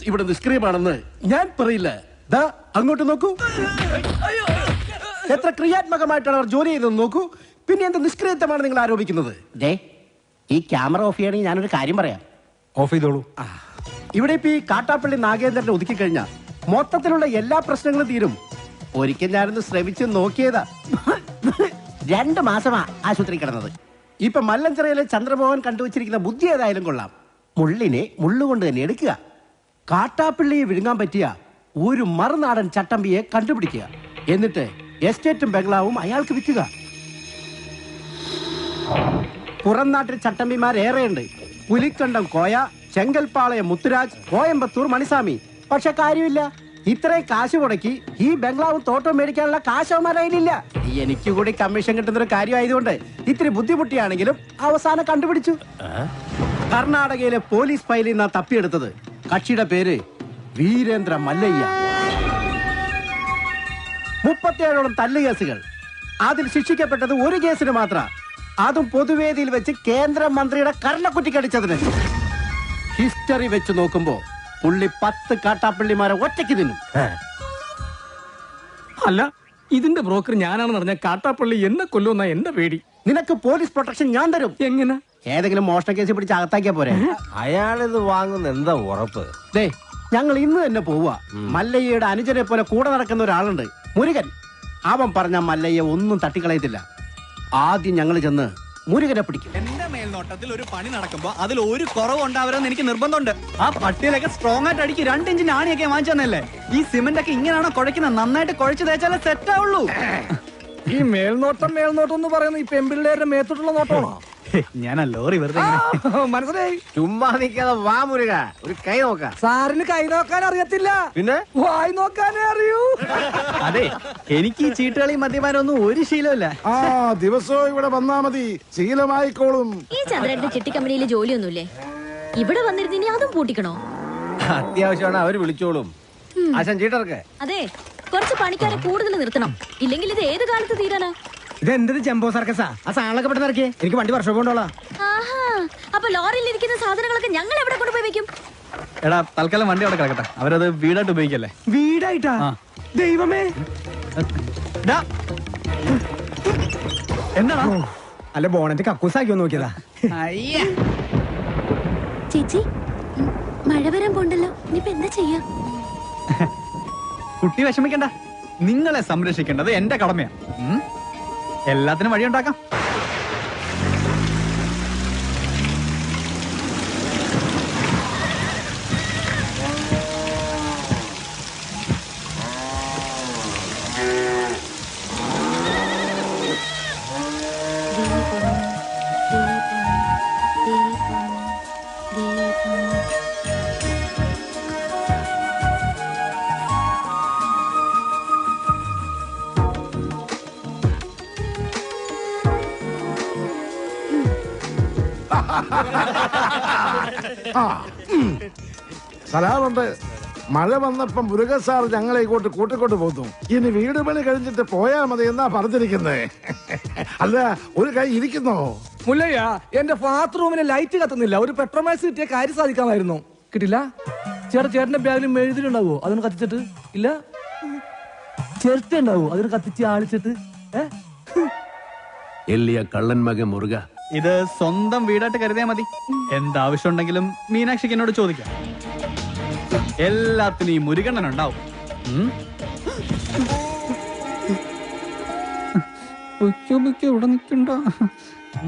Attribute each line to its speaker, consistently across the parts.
Speaker 1: ഇവിടെ നിഷ്ക്രിയമാണെന്ന് ഞാൻ പറയില്ല. ദാ അങ്ങോട്ട് നോക്കൂ, എത്ര ക്രിയാത്മകമായിട്ടാണ് അവർ ജോലി ചെയ്തതെന്ന് നോക്കൂ. പിന്നെ എന്ത് നിഷ്ക്രിയത്വമാണ് നിങ്ങൾ ആരോപിക്കുന്നത്? ഈ ക്യാമറ ഓഫ് ചെയ്യണമെങ്കിൽ ഞാനൊരു കാര്യം പറയാം.
Speaker 2: ഓഫ് ചെയ്തോളൂ.
Speaker 1: ഇവിടെ ഇപ്പൊ ഈ കാട്ടാപ്പള്ളി നാഗേന്ദ്രനെ ഒതുക്കി കഴിഞ്ഞാൽ മൊത്തത്തിലുള്ള എല്ലാ പ്രശ്നങ്ങളും തീരും. ഒരിക്കൽ ഞാനൊന്ന് ശ്രമിച്ച് നോക്കിയതാ. 2 മാസമാ ആശുപത്രി കിടന്നത്. ഇപ്പൊ മല്ലഞ്ചിറയിലെ ചന്ദ്രമോഹൻ കണ്ടുവച്ചിരിക്കുന്ന ബുദ്ധി ഏതായാലും കൊള്ളാം. മുള്ളിനെ മുള്ളുകൊണ്ട് തന്നെ എടുക്കുക. കാട്ടാപ്പള്ളിയെ വിഴുങ്ങാൻ പറ്റിയ ഒരു മറുനാടൻ ചട്ടമ്പിയെ കണ്ടുപിടിക്കുക. എന്നിട്ട് എസ്റ്റേറ്റും ബംഗ്ലാവും അയാൾക്ക് വിൽക്കുക. പുറം നാട്ടിൽ ചട്ടമ്പിമാരേറെയുണ്ട്. പുലിക്കണ്ടം കോയ, ചെങ്കൽപ്പാളയം മുത്തുരാജ്, കോയമ്പത്തൂർ മണിസ്വാമി. പക്ഷെ കാര്യമില്ല, ഇത്രയും കാശ് മുടക്കി ഈ ബംഗ്ലാവും തോട്ടവും മേടിക്കാനുള്ള കാശവന്മാരായില്ല. എനിക്ക് കൂടി കമ്മീഷൻ കിട്ടുന്നൊരു കാര്യമായതുകൊണ്ട് ഇത്തിരി ബുദ്ധിമുട്ടിയാണെങ്കിലും അവസാനം കണ്ടുപിടിച്ചു. കർണാടകയിലെ പോലീസ് ഫയലിൽ നിന്നാ തപ്പിയെടുത്തത്. കക്ഷിയുടെ പേര് വീരേന്ദ്ര മല്ലയ്യ. 37ഓളം തല്ലുകേസുകൾ. അതിൽ ശിക്ഷിക്കപ്പെട്ടത് ഒരു കേസിന് മാത്രം. അതും പൊതുവേദിയിൽ വെച്ച് കേന്ദ്രമന്ത്രിയുടെ കർണക്കുറ്റിക്കടിച്ചതിന്. ഹിസ്റ്ററി വെച്ച് നോക്കുമ്പോ പുള്ളി 10 കാട്ടാപ്പള്ളിമാരെ ഒറ്റയ്ക്ക് തിന്നും.
Speaker 2: അല്ല, ഇതിന്റെ ബ്രോക്കർ ഞാനാണെന്ന് പറഞ്ഞ കാട്ടാപ്പള്ളി എന്നെ കൊല്ലുന്ന എന്റെ പേടി.
Speaker 1: നിനക്ക് പോലീസ് പ്രൊട്ടക്ഷൻ ഞാൻ തരും.
Speaker 2: എങ്ങനെ?
Speaker 1: ഏതെങ്കിലും മോഷണ കേസ് പിടിച്ച് അകത്താക്കിയാ പോരെ.
Speaker 3: അയാളിത് വാങ്ങുന്ന എന്താ ഉറപ്പ്?
Speaker 1: ഞങ്ങൾ ഇന്ന് തന്നെ പോവുക. മല്ലയ്യയുടെ അനുജനെ പോലെ കൂടെ നടക്കുന്ന ഒരാളുണ്ട്, മുരുകൻ. അവൻ പറഞ്ഞ മല്ലയ്യ ഒന്നും തട്ടിക്കളയത്തില്ല. ആദ്യം ഞങ്ങൾ ചെന്ന് മുരുകനെ പിടിക്കും.
Speaker 4: എന്റെ മേൽനോട്ടത്തിൽ ഒരു പണി നടക്കുമ്പോ അതിൽ ഒരു കുറവുണ്ടാവരുതെന്ന് എനിക്ക് നിർബന്ധമുണ്ട്. ആ പട്ടിയിലൊക്കെ സ്ട്രോങ് ആയിട്ട് അടിക്ക് 2 ഇഞ്ചിന് ആണിയൊക്കെ വാങ്ങിച്ചതന്നല്ലേ. ഈ സിമന്റ് ഒക്കെ ഇങ്ങനെയാണോ കുഴക്കുന്നത്? നന്നായിട്ട് കുഴച്ച് തേച്ചാലേ സെറ്റ് ആവുള്ളൂ.
Speaker 2: ഈ മേൽനോട്ടം എന്ന് പറയുന്നത് ഈ പെമ്പിള്ളേരുടെ മേത്തോട്ടുള്ള നോട്ടമാണോ?
Speaker 4: ഞാൻ ലോറി വെറുതെ
Speaker 2: മനസ്സിലായി.
Speaker 3: ചുമ്മാ നിൽക്കാതെ വാ മുരുക, ഒരു കൈ നോക്കാം.
Speaker 2: സാറിന് കൈ നോക്കാൻ അറിയത്തില്ല,
Speaker 3: പിന്നെ
Speaker 2: വായി നോക്കാനേ അറിയൂ.
Speaker 4: അതെ, എനിക്ക് ഈ ചീട്ടുകളി മദ്യപാനൊന്നും ഒരു ശീലമില്ല.
Speaker 5: ദിവസവും ഇവിടെ വന്നാ മതി, ശീലമായിക്കോളും.
Speaker 6: ഈ ചന്ദ്രന്റെ ചിട്ടി കമ്പനിയിൽ ജോലിയൊന്നുമില്ലേ? ഇവിടെ വന്നിരുന്നിനി അതും പൂട്ടിക്കണോ?
Speaker 3: അത്യാവശ്യമാണ്, അവര് വിളിച്ചോളും. ആശാൻ ചീട്ടർക്ക്.
Speaker 6: അതെ, കുറച്ച് പണിക്കാരെ കൂടുതൽ നിർത്തണം. ഇല്ലെങ്കിൽ ഇത് ഏത് കാലത്ത് തീരാനാ?
Speaker 2: ഇത് എന്തൊരു ജംബോ സർക്കസാ?
Speaker 1: ആ സാധനങ്ങളൊക്കെ പെട്ടെന്ന് ഇറക്കിയേ, എനിക്ക് വണ്ടി വർഷം കൊണ്ടോളാം.
Speaker 6: അപ്പൊ ലോറിയിൽ ഇരിക്കുന്ന സാധനങ്ങളൊക്കെ ഞങ്ങൾ എവിടെ കൊണ്ടുപോയി വെക്കും?
Speaker 4: എടാ, തൽക്കാലം വണ്ടി അവിടെ കിടക്കട്ടെ, അവരത് വീടായിട്ട് ഉപയോഗിക്കല്ലേ.
Speaker 2: വീടായിട്ടാ? ദൈവമേ,
Speaker 4: എന്താണോ?
Speaker 2: അല്ല, ബോണറ്റ് കക്കൂസാക്കിയോ നോക്കിയതാ.
Speaker 6: ചേച്ചി, മഴ വരാൻ പോണ്ടല്ലോ, ഇനിയിപ്പോ എന്താ ചെയ്യാ?
Speaker 4: കുട്ടി വിഷമിക്കണ്ട, നിങ്ങളെ സംരക്ഷിക്കേണ്ടത് എന്റെ കടമയാ. എല്ലാത്തിനും വഴിയുണ്ടാക്കാം.
Speaker 5: സലാമുണ്ട്. മഴ വന്നപ്പോ മുരുകൻ സാർ ഞങ്ങളെ ഇങ്ങോട്ട് കൂട്ടിക്കൊണ്ട് പോന്നു. ഇനി വീട് പണി കഴിഞ്ഞിട്ട് പോയാ മതി എന്നാ പറഞ്ഞിരിക്കുന്നേ. അല്ല, ഒരു കൈ ഇരിക്കുന്നോ?
Speaker 2: മുല്ലയ്യ, എന്റെ ബാത്റൂമിന് ലൈറ്റ് കത്തുന്നില്ല. ഒരു പെട്രോമാക്സ് കിട്ടിയ കാര്യം സാധിക്കാമായിരുന്നു. കിട്ടില്ല. ചേട്ടന്റെ ബാഗിൽ മെഴുതിലുണ്ടാവോ? അതിന് കത്തിച്ചിട്ട് ഇല്ല. ചിരട്ട ഉണ്ടാവോ? അതിന് കത്തിച്ച് ആളിച്ചിട്ട്.
Speaker 1: എല്ലിയ കള്ളൻ മകൻ മുരുക,
Speaker 4: ഇത് സ്വന്തം വീടായിട്ട് കരുതിയാ മതി. എന്താവശ്യം ഉണ്ടെങ്കിലും മീനാക്ഷിക്ക് എന്നോട് ചോദിക്കാം. എല്ലാത്തിനും ഈ മുരുകണ്ണൻ ഉണ്ടാവും. ഇവിടെ നിൽക്കണ്ട.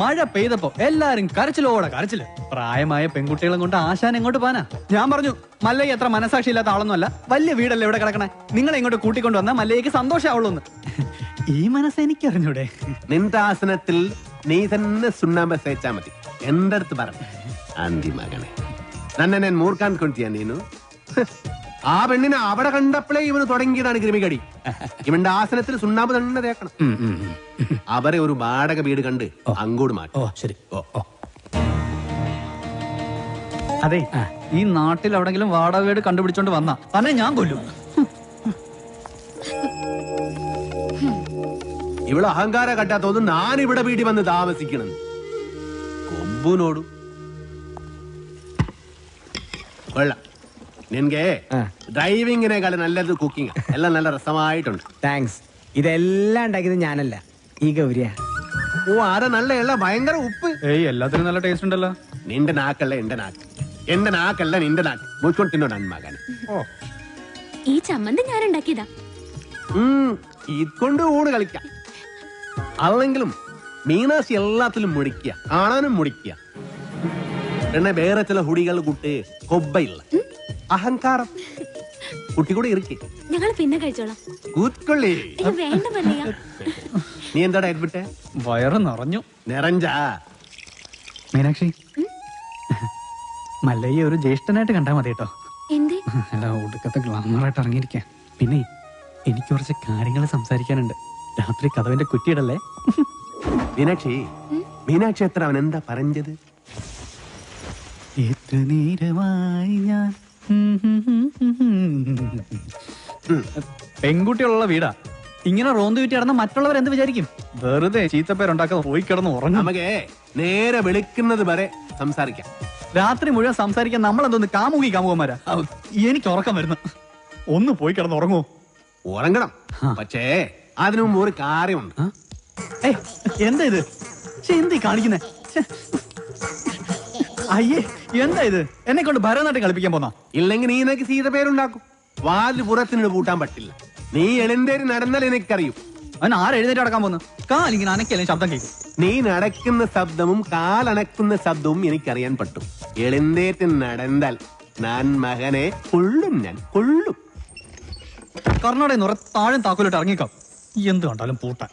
Speaker 4: മഴ പെയ്തപ്പോ എല്ലാരും കരച്ചിലോടെ കരച്ചില്. പ്രായമായ പെൺകുട്ടികളെ കൊണ്ട് ആശാൻ എങ്ങോട്ട് പോനാ? ഞാൻ പറഞ്ഞു, മല്ലയ്യ എത്ര മനസാക്ഷി ഇല്ലാത്ത ആളൊന്നുമല്ല. വലിയ വീടല്ലേ ഇവിടെ കിടക്കണേ, നിങ്ങളെ ഇങ്ങോട്ട് കൂട്ടിക്കൊണ്ട് വന്നാൽ മല്ലയ്യക്ക് സന്തോഷമാവുള്ളൂ. ഈ മനസ്സ് എനിക്ക് അറിഞ്ഞൂടെ?
Speaker 1: നിന്റെ ആസനത്തിൽ നീ തന്നെ സുണ്ണാമ്പ തേച്ചാ മതി. എന്റെ അടുത്ത് പറഞ്ഞു, ആന്തി മകനെ, നന്നെ ഞാൻ മൂർക്കാൻ കൊണ്ടിയാ നീനു. ആ പെണ്ണിനെ അവിടെ കണ്ടപ്പോഴേ ഇവന് തുടങ്ങിയതാണ് ക്രിമികടി. ഇവന്റെ ആസനത്തിൽ സുണ്ണാമ്പ് തന്നെ തേക്കണം. അവരെ ഒരു വാടക വീട് കണ്ട് അങ്ങോട്ട് മാറ്റും.
Speaker 4: ശരി. അതെ, ഈ നാട്ടിൽ എവിടെങ്കിലും വാടക വീട് കണ്ടുപിടിച്ചോണ്ട് വന്നാ തന്നെ ഞാൻ കൊല്ലും.
Speaker 1: ഇവിടെ അഹങ്കാര കട്ടാത്തോന്നും ഞാൻ ഇവിടെ വീട്ടിൽ വന്ന് താമസിക്കണം. കൊമ്പുനോടും വെള്ളം
Speaker 3: നിനക്ക്
Speaker 2: ആ.
Speaker 3: ഡ്രൈവിങ്ങിനേക്കാളും നല്ലത് കുക്കിംഗ് എല്ലാം നല്ല രസമായിട്ടുണ്ട്.
Speaker 2: താങ്ക്സ്. ഇതെല്ലാം ഉണ്ടാക്കിയത് ഞാനല്ല, ഈ ഗൗരിയ.
Speaker 3: ഓ ആരെ നല്ല എള്ള ഭയങ്കര ഉപ്പ്.
Speaker 4: ഏയ് എല്ലാത്തിനും നല്ല ടേസ്റ്റ് ഉണ്ടല്ലോ.
Speaker 3: നിന്റെ നാക്കല്ല എന്റെ നാക്ക്, എന്റെ നാക്കല്ല നിന്റെ നാക്ക്. മുച്ചോണ്ട് തിന്നോ നന്മകൻ.
Speaker 6: ഈ ചമ്മന്തി ഞാൻ ഉണ്ടാക്കിയതാ.
Speaker 3: ഇതുകൊണ്ട് ഊണ് കളിക്കാം. അല്ലെങ്കിലും മീനാശി എല്ലാത്തിലും മുടിക്കുക, കാണാനും മുടിക്കുക. പിന്നെ വേറെ ചില ഹുടികൾ കുട്ടി കൊബ്ബയില്ല അഹങ്കാരം കുട്ടി കൂടെ ഇരിക്കേ.
Speaker 6: ഞങ്ങൾ പിന്നെ കഴിച്ചോളാം.
Speaker 3: കൂത്തൊള്ളി.
Speaker 6: അയ്യോ, വേണ്ട മല്ലയ്യ.
Speaker 3: നീ എന്താടാ എഡ്വിട്ടെ?
Speaker 4: വയറ് നിറഞ്ഞു.
Speaker 3: നിറഞ്ചാ
Speaker 4: മീനാക്ഷി, മല്ലയ്യ ഒരു ജ്യേഷ്ഠനായിട്ട് കണ്ടാ മതി കേട്ടോ.
Speaker 6: എന്തേ?
Speaker 4: അല്ല, ഒടുക്കത്തെ ഗ്ലാമറായിട്ട് ഇറങ്ങിയിരിക്കാം. പിന്നെ എനിക്ക് കുറച്ച് കാര്യങ്ങൾ സംസാരിക്കാനുണ്ട്. രാത്രി കഥവിന്റെ കുറ്റിയിടല്ലേ?
Speaker 3: മീനാക്ഷി, മീനാക്ഷി എത്ര അവൻ എന്താ പറഞ്ഞത്?
Speaker 4: എത്ര നേരമായി ഞാൻ പെൺകുട്ടികളുള്ള വീടാ. ഇങ്ങനെ റോന്ത് വിറ്റി കിടന്ന മറ്റുള്ളവർ എന്ത് വിചാരിക്കും? വെറുതെ ചീത്തപ്പേരുണ്ടാക്കാതെ പോയി കിടന്ന് ഉറങ്ങും.
Speaker 3: നമുക്ക് നേരെ വെളുക്കുന്നത് വരെ സംസാരിക്കാം.
Speaker 4: രാത്രി മുഴുവൻ സംസാരിക്കാൻ നമ്മൾ എന്തോന്ന് കാമുകന്മാരാ? എനിക്ക് ഉറക്കം വരുന്നു. ഒന്ന് പോയി കിടന്ന് ഉറങ്ങുമോ?
Speaker 3: ഉറങ്ങണം, പക്ഷേ അതിനു മുമ്പ് ഒരു കാര്യമുണ്ട്.
Speaker 4: എന്താ ഇത്? എന്ത് കാണിക്കുന്നേ? അയ്യേ, എന്താ ഇത്? എന്നെ കൊണ്ട് ഭരതനാട്യം കളിപ്പിക്കാൻ പോന്നാ?
Speaker 3: ഇല്ലെങ്കിൽ നീ നിനക്ക് സീത പേരുണ്ടാക്കും. വാല് പുറത്തിന് പൂട്ടാൻ പറ്റില്ല. നീ എഴുന്നേരി നടന്നാൽ എനിക്കറിയും.
Speaker 4: അവൻ ആരെഴുന്നേറ്റ് അടക്കാൻ പോന്നു? കാലിങ്ങനെ അനക്കല്ലേ ശബ്ദം കേൾക്കും.
Speaker 3: നീ നടക്കുന്ന ശബ്ദവും കാലണക്കുന്ന ശബ്ദവും എനിക്കറിയാൻ പറ്റും. എഴുന്നേറ്റ് നടന്നാൽ ഞാൻ മകനെ കൊള്ളും, ഞാൻ കൊള്ളും.
Speaker 4: കർണാടക നിറ താഴും താക്കോലിട്ട് ഇറങ്ങിക്കാം. എന്ത് കണ്ടാലും പൂട്ടാൻ.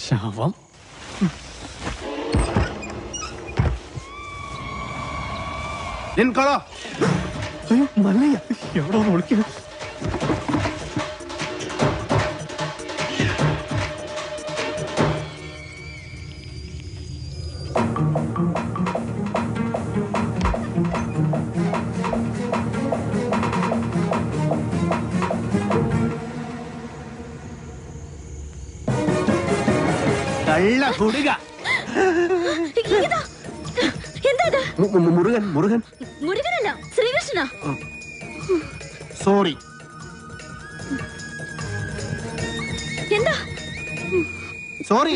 Speaker 4: ശവം.
Speaker 3: നിൻകൊളോ
Speaker 4: മല്ലയ്യ എവിടെ ഒന്ന് വിളിക്കുക?
Speaker 3: കള്ള കുടുക.
Speaker 6: ഇതാ. എന്താ ഇത്?
Speaker 3: മുരുകൻ, മുരുകൻ.
Speaker 6: മുരുകനല്ല, ശ്രീകൃഷ്ണ.
Speaker 3: സോറി.
Speaker 6: എന്താ?
Speaker 3: സോറി.